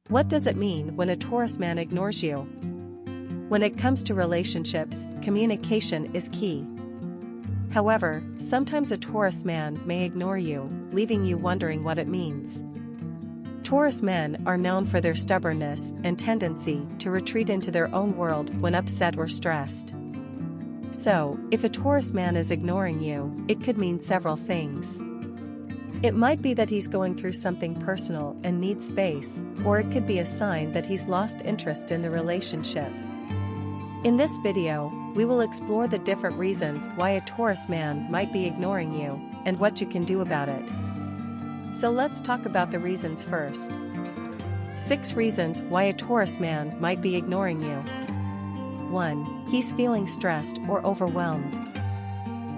What does it mean when a Taurus man ignores you? When it comes to relationships, communication is key. However, sometimes a Taurus man may ignore you, leaving you wondering what it means. Taurus men are known for their stubbornness and tendency to retreat into their own world when upset or stressed. So, if a Taurus man is ignoring you, it could mean several things. It might be that he's going through something personal and needs space, or it could be a sign that he's lost interest in the relationship. In this video, we will explore the different reasons why a Taurus man might be ignoring you, and what you can do about it. So let's talk about the reasons first. 6 reasons why a Taurus man might be ignoring you. 1. He's feeling stressed or overwhelmed.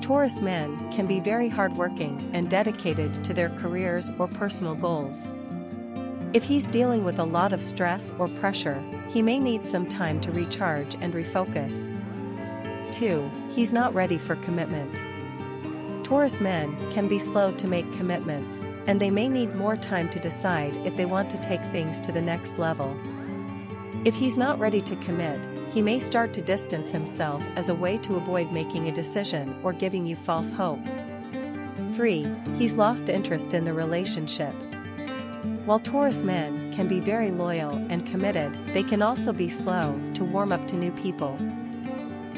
Taurus men can be very hardworking and dedicated to their careers or personal goals. If he's dealing with a lot of stress or pressure, he may need some time to recharge and refocus. 2. He's not ready for commitment. Taurus men can be slow to make commitments, and they may need more time to decide if they want to take things to the next level. If he's not ready to commit, he may start to distance himself as a way to avoid making a decision or giving you false hope. 3. He's lost interest in the relationship. While Taurus men can be very loyal and committed, they can also be slow to warm up to new people.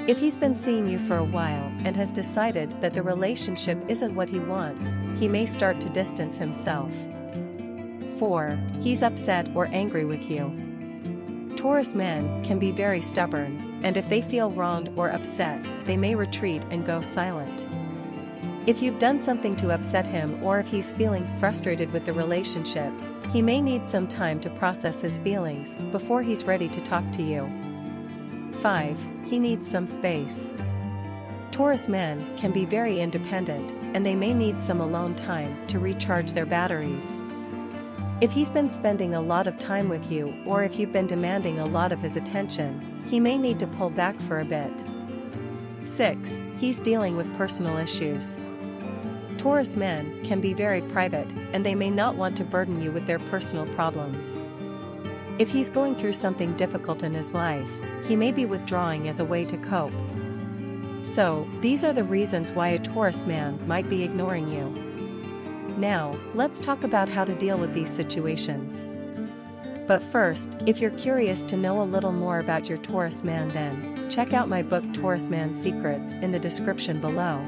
If he's been seeing you for a while and has decided that the relationship isn't what he wants, he may start to distance himself. 4. He's upset or angry with you. Taurus men can be very stubborn, and if they feel wronged or upset, they may retreat and go silent. If you've done something to upset him, or if he's feeling frustrated with the relationship, he may need some time to process his feelings before he's ready to talk to you. 5. He needs some space. Taurus men can be very independent, and they may need some alone time to recharge their batteries. If he's been spending a lot of time with you, or if you've been demanding a lot of his attention, he may need to pull back for a bit. 6. He's dealing with personal issues. Taurus men can be very private, and they may not want to burden you with their personal problems. If he's going through something difficult in his life, he may be withdrawing as a way to cope. So, these are the reasons why a Taurus man might be ignoring you. Now, let's talk about how to deal with these situations. But first, if you're curious to know a little more about your Taurus man, then check out my book Taurus Man Secrets in the description below.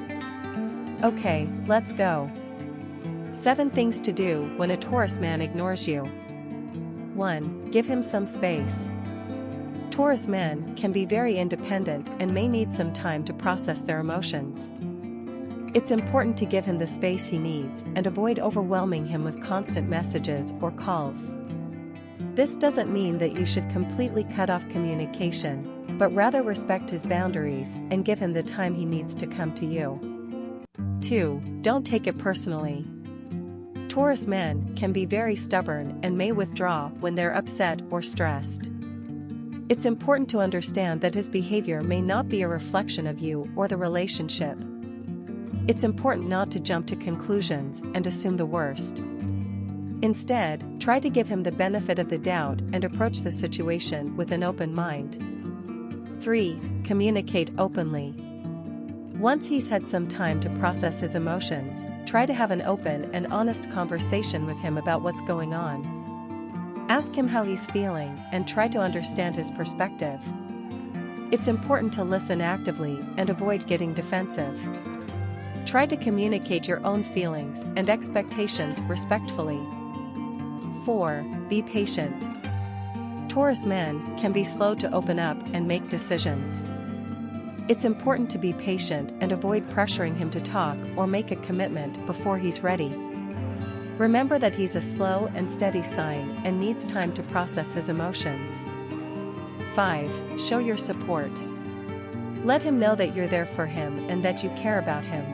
Okay, let's go. 7 things to do when a Taurus man ignores you. 1. Give him some space. Taurus men can be very independent and may need some time to process their emotions. It's important to give him the space he needs and avoid overwhelming him with constant messages or calls. This doesn't mean that you should completely cut off communication, but rather respect his boundaries and give him the time he needs to come to you. 2. Don't take it personally. Taurus men can be very stubborn and may withdraw when they're upset or stressed. It's important to understand that his behavior may not be a reflection of you or the relationship. It's important not to jump to conclusions and assume the worst. Instead, try to give him the benefit of the doubt and approach the situation with an open mind. 3. Communicate openly. Once he's had some time to process his emotions, try to have an open and honest conversation with him about what's going on. Ask him how he's feeling and try to understand his perspective. It's important to listen actively and avoid getting defensive. Try to communicate your own feelings and expectations respectfully. 4. Be patient. Taurus men can be slow to open up and make decisions. It's important to be patient and avoid pressuring him to talk or make a commitment before he's ready. Remember that he's a slow and steady sign and needs time to process his emotions. 5. Show your support. Let him know that you're there for him and that you care about him.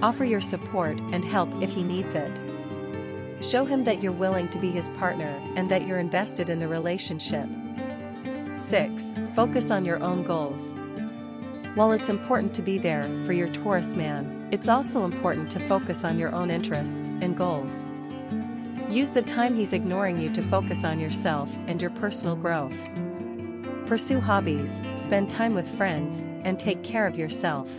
Offer your support and help if he needs it. Show him that you're willing to be his partner and that you're invested in the relationship. 6. Focus on your own goals. While it's important to be there for your Taurus man, it's also important to focus on your own interests and goals. Use the time he's ignoring you to focus on yourself and your personal growth. Pursue hobbies, spend time with friends, and take care of yourself.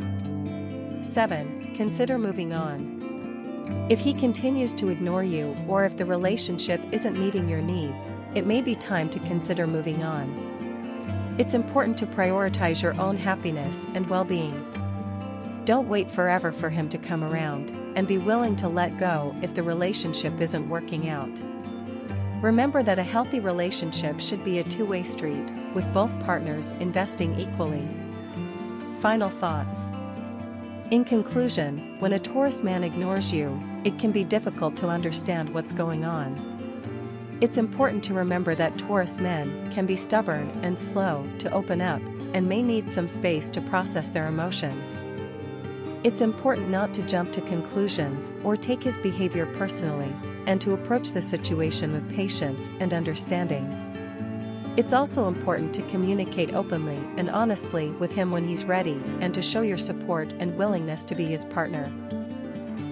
7. Consider moving on. If he continues to ignore you or if the relationship isn't meeting your needs, it may be time to consider moving on. It's important to prioritize your own happiness and well-being. Don't wait forever for him to come around, and be willing to let go if the relationship isn't working out. Remember that a healthy relationship should be a two-way street, with both partners investing equally. Final thoughts. In conclusion, when a Taurus man ignores you, it can be difficult to understand what's going on. It's important to remember that Taurus men can be stubborn and slow to open up, and may need some space to process their emotions. It's important not to jump to conclusions or take his behavior personally, and to approach the situation with patience and understanding. It's also important to communicate openly and honestly with him when he's ready, and to show your support and willingness to be his partner.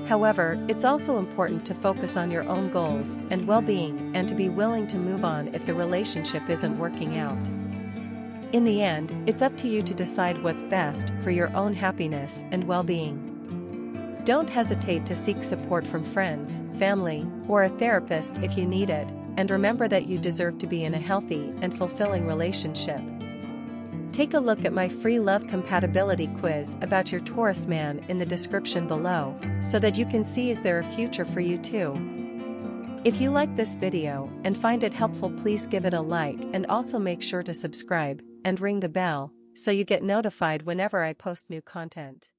However, it's also important to focus on your own goals and well-being, and to be willing to move on if the relationship isn't working out. In the end, it's up to you to decide what's best for your own happiness and well-being. Don't hesitate to seek support from friends, family, or a therapist if you need it, and remember that you deserve to be in a healthy and fulfilling relationship. Take a look at my free love compatibility quiz about your Taurus man in the description below, so that you can see is there a future for you too. If you like this video and find it helpful, please give it a like, and also make sure to subscribe and ring the bell so you get notified whenever I post new content.